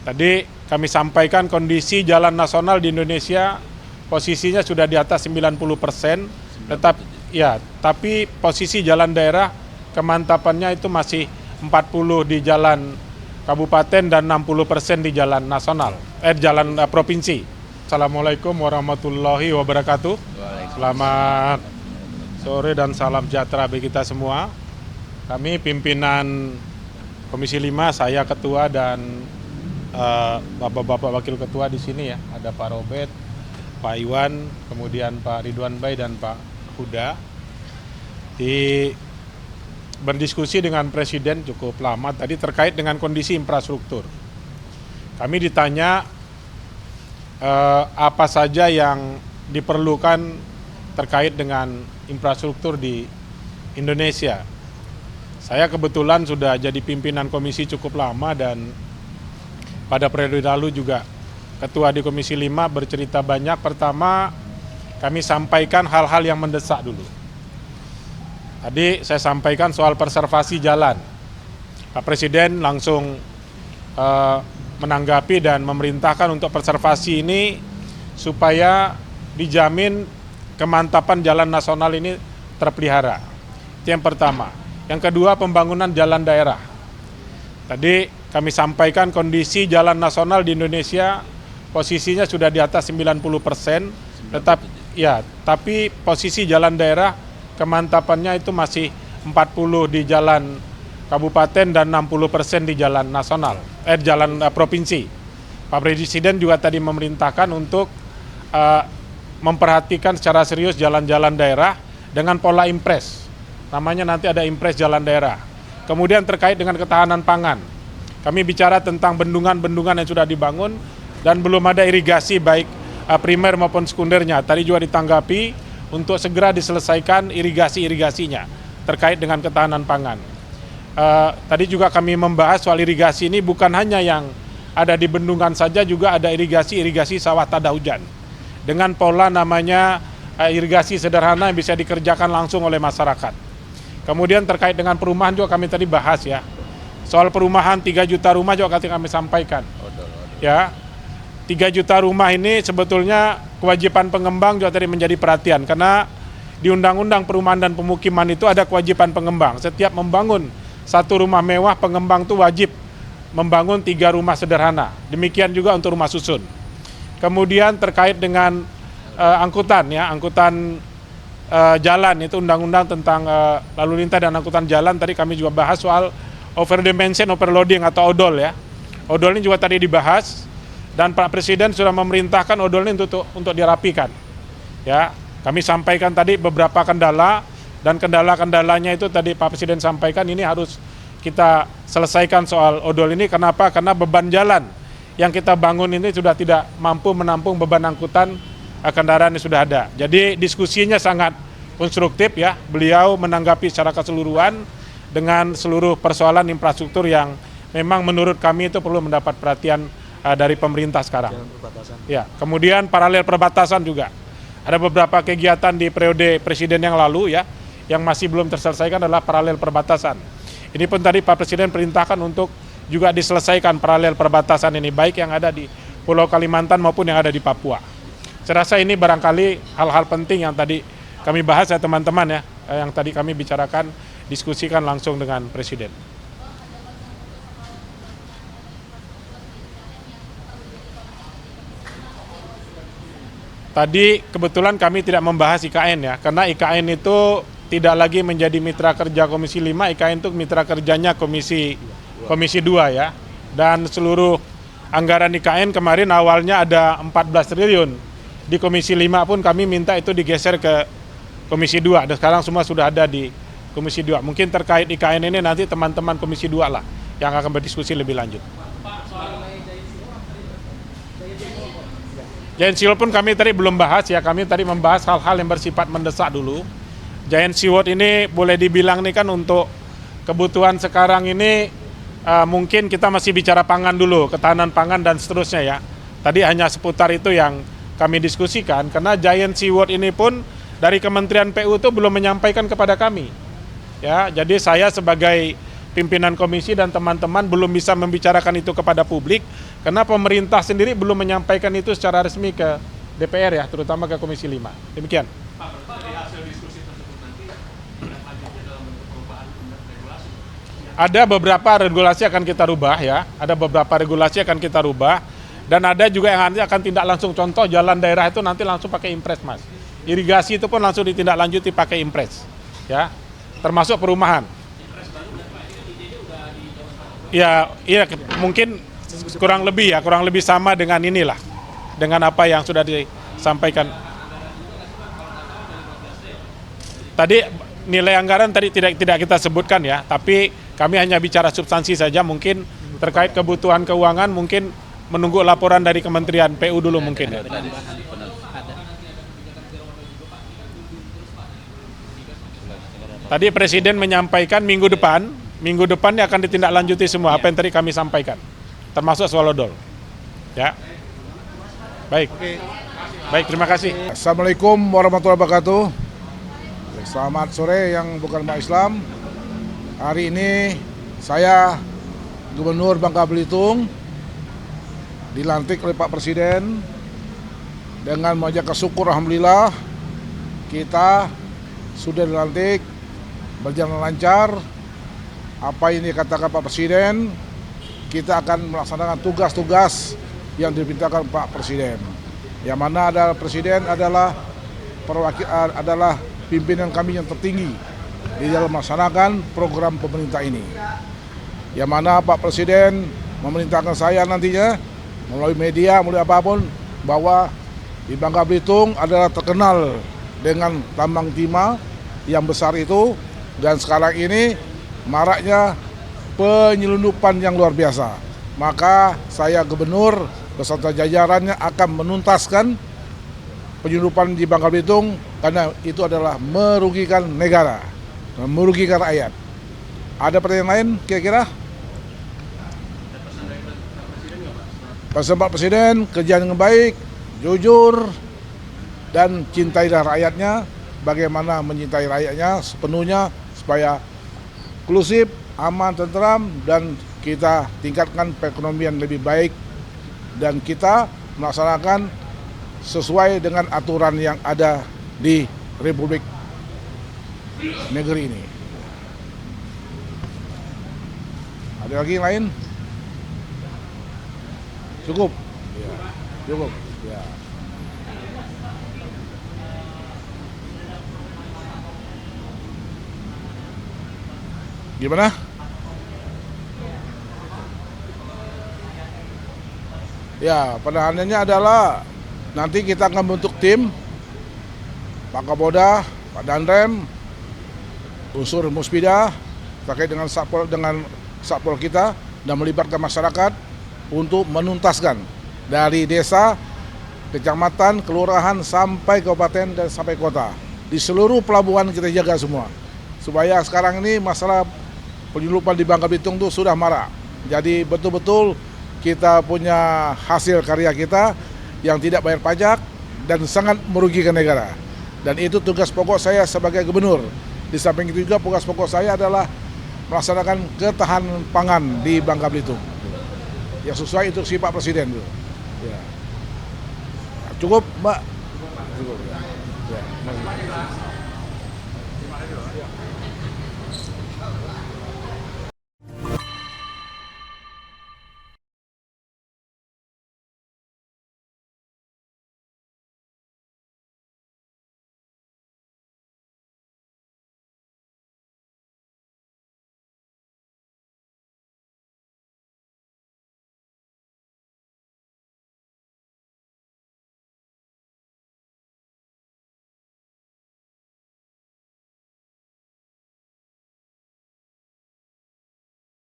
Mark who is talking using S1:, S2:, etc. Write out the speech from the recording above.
S1: Tadi kami sampaikan kondisi jalan nasional di Indonesia posisinya sudah di atas 90%, tapi posisi jalan daerah kemantapannya itu masih 40 di jalan kabupaten dan 60% di jalan nasional, jalan provinsi. Assalamualaikum warahmatullahi wabarakatuh. Selamat sore dan salam sejahtera bagi kita semua. Kami pimpinan Komisi 5, saya ketua dan bapak-bapak wakil ketua di sini ya, ada Pak Robert, Pak Iwan, kemudian Pak Ridwan Bay dan Pak Huda. Berdiskusi dengan Presiden cukup lama tadi terkait dengan kondisi infrastruktur. Kami ditanya apa saja yang diperlukan terkait dengan infrastruktur di Indonesia. Saya kebetulan sudah jadi pimpinan komisi cukup lama dan pada periode lalu juga ketua di Komisi 5 bercerita banyak. Pertama, kami sampaikan hal-hal yang mendesak dulu. Tadi saya sampaikan soal preservasi jalan. Pak Presiden langsung menanggapi dan memerintahkan untuk preservasi ini supaya dijamin kemantapan jalan nasional ini terpelihara. Itu yang pertama. Yang kedua, pembangunan jalan daerah. Tadi kami sampaikan kondisi jalan nasional di Indonesia posisinya sudah di atas 90%, tapi posisi jalan daerah kemantapannya itu masih 40 di jalan kabupaten dan 60% di jalan nasional, jalan provinsi. Pak Presiden juga tadi memerintahkan untuk memperhatikan secara serius jalan-jalan daerah dengan pola impres. Namanya nanti ada impres jalan daerah. Kemudian terkait dengan ketahanan pangan. Kami bicara tentang bendungan-bendungan yang sudah dibangun dan belum ada irigasi baik primer maupun sekundernya. Tadi juga ditanggapi untuk segera diselesaikan irigasi-irigasinya terkait dengan ketahanan pangan. Tadi juga kami membahas soal irigasi ini bukan hanya yang ada di bendungan saja, juga ada irigasi sawah tada hujan. Dengan pola namanya irigasi sederhana yang bisa dikerjakan langsung oleh masyarakat. Kemudian terkait dengan perumahan juga kami tadi bahas ya. Soal perumahan 3 juta rumah juga kami sampaikan. Ya, 3 juta rumah ini sebetulnya kewajiban pengembang juga tadi menjadi perhatian. Karena di Undang-Undang Perumahan dan Pemukiman itu ada kewajiban pengembang. Setiap membangun satu rumah mewah, pengembang itu wajib membangun 3 rumah sederhana. Demikian juga untuk rumah susun. Kemudian terkait dengan angkutan jalan, itu undang-undang tentang lalu lintas dan angkutan jalan. Tadi kami juga bahas soal overdimension overloading atau odol ya. Odol ini juga tadi dibahas dan Pak Presiden sudah memerintahkan odol ini untuk dirapikan. Ya, kami sampaikan tadi beberapa kendala dan kendala-kendalanya itu tadi Pak Presiden sampaikan ini harus kita selesaikan soal odol ini. Kenapa? Karena beban jalan yang kita bangun ini sudah tidak mampu menampung beban angkutan kendaraan yang sudah ada. Jadi diskusinya sangat konstruktif ya. Beliau menanggapi secara keseluruhan dengan seluruh persoalan infrastruktur yang memang menurut kami itu perlu mendapat perhatian dari pemerintah sekarang. Ya, kemudian paralel perbatasan juga. Ada beberapa kegiatan di periode Presiden yang lalu ya, yang masih belum terselesaikan adalah paralel perbatasan. Ini pun tadi Pak Presiden perintahkan untuk juga diselesaikan paralel perbatasan ini, baik yang ada di Pulau Kalimantan maupun yang ada di Papua. Saya rasa ini barangkali hal-hal penting yang tadi kami bahas ya teman-teman ya, yang tadi kami bicarakan, diskusikan langsung dengan Presiden. Tadi kebetulan kami tidak membahas IKN ya, karena IKN itu tidak lagi menjadi mitra kerja Komisi 5, IKN itu mitra kerjanya Komisi 2 ya. Dan seluruh anggaran IKN kemarin awalnya ada 14 triliun. Di Komisi 5 pun kami minta itu digeser ke Komisi 2, dan sekarang semua sudah ada di Komisi 2. Mungkin terkait IKN ini nanti teman-teman Komisi 2 lah yang akan berdiskusi lebih lanjut. Giant Sea World pun kami tadi belum bahas ya, kami tadi membahas hal-hal yang bersifat mendesak dulu. Giant Sea World ini boleh dibilang nih kan untuk kebutuhan sekarang ini mungkin kita masih bicara pangan dulu, ketahanan pangan dan seterusnya ya. Tadi hanya seputar itu yang kami diskusikan, karena Giant Sea World ini pun dari Kementerian PU itu belum menyampaikan kepada kami. Ya, jadi saya sebagai pimpinan komisi dan teman-teman belum bisa membicarakan itu kepada publik Karena pemerintah sendiri belum menyampaikan itu secara resmi ke DPR ya, terutama ke Komisi 5. Demikian. Ada beberapa regulasi akan kita rubah ya, ada beberapa regulasi akan kita rubah, dan ada juga yang nanti akan tindak langsung. Contoh jalan daerah itu nanti langsung pakai impres, Mas. Irigasi itu pun langsung ditindaklanjuti pakai impres, ya, termasuk perumahan. Ya, iya mungkin kurang lebih sama dengan inilah, dengan apa yang sudah disampaikan. Tadi nilai anggaran tadi tidak kita sebutkan ya, tapi kami hanya bicara substansi saja, mungkin terkait kebutuhan keuangan, mungkin menunggu laporan dari Kementerian PU dulu mungkin. Ya. Tadi Presiden menyampaikan minggu depannya akan ditindaklanjuti semua apa yang tadi kami sampaikan, termasuk soal odol. Ya, baik, baik, terima kasih.
S2: Assalamualaikum warahmatullahi wabarakatuh. Selamat sore yang bukan umat Islam. Hari ini saya Gubernur Bangka Belitung dilantik oleh Pak Presiden dengan mengucapkan syukur alhamdulillah kita sudah dilantik, berjalan lancar. Apa yang dikatakan Pak Presiden, kita akan melaksanakan tugas-tugas yang diperintahkan Pak Presiden. Yang mana adalah Presiden adalah adalah pimpinan kami yang tertinggi di dalam melaksanakan program pemerintah ini. Yang mana Pak Presiden memerintahkan saya nantinya melalui media, melalui apapun, bahwa di Bangka Belitung adalah terkenal dengan tambang timah yang besar itu, dan sekarang ini maraknya penyelundupan yang luar biasa. Maka saya Gubernur beserta jajarannya akan menuntaskan penyelundupan di Bangka Belitung, karena itu adalah merugikan negara, merugikan rakyat. Ada pertanyaan lain kira-kira? Pesan Pak Presiden, kerja dengan baik, jujur, dan cintailah rakyatnya. Bagaimana mencintai rakyatnya sepenuhnya supaya inklusif, aman, tentram, dan kita tingkatkan perekonomian lebih baik, dan kita melaksanakan sesuai dengan aturan yang ada di Republik negeri ini. Ada lagi yang lain? Cukup? Ya, cukup. Ya. Gimana? Ya, penahanannya adalah nanti kita akan bentuk tim, Pak Kapolda, Pak Danrem, unsur Muspida terkait dengan satpol kita, dan melibatkan masyarakat untuk menuntaskan dari desa, kecamatan, kelurahan, sampai kabupaten dan sampai kota. Di seluruh pelabuhan kita jaga semua, supaya sekarang ini masalah penyelundupan di Bangka Belitung itu sudah marak. Jadi betul-betul kita punya hasil karya kita yang tidak bayar pajak dan sangat merugikan negara. Dan itu tugas pokok saya sebagai gubernur. Di samping itu juga tugas pokok saya adalah melaksanakan ketahanan pangan di Bangka Belitung, yang sesuai instruksi Pak Presiden. Ya. Cukup, Mbak? Cukup. Ya. Ya.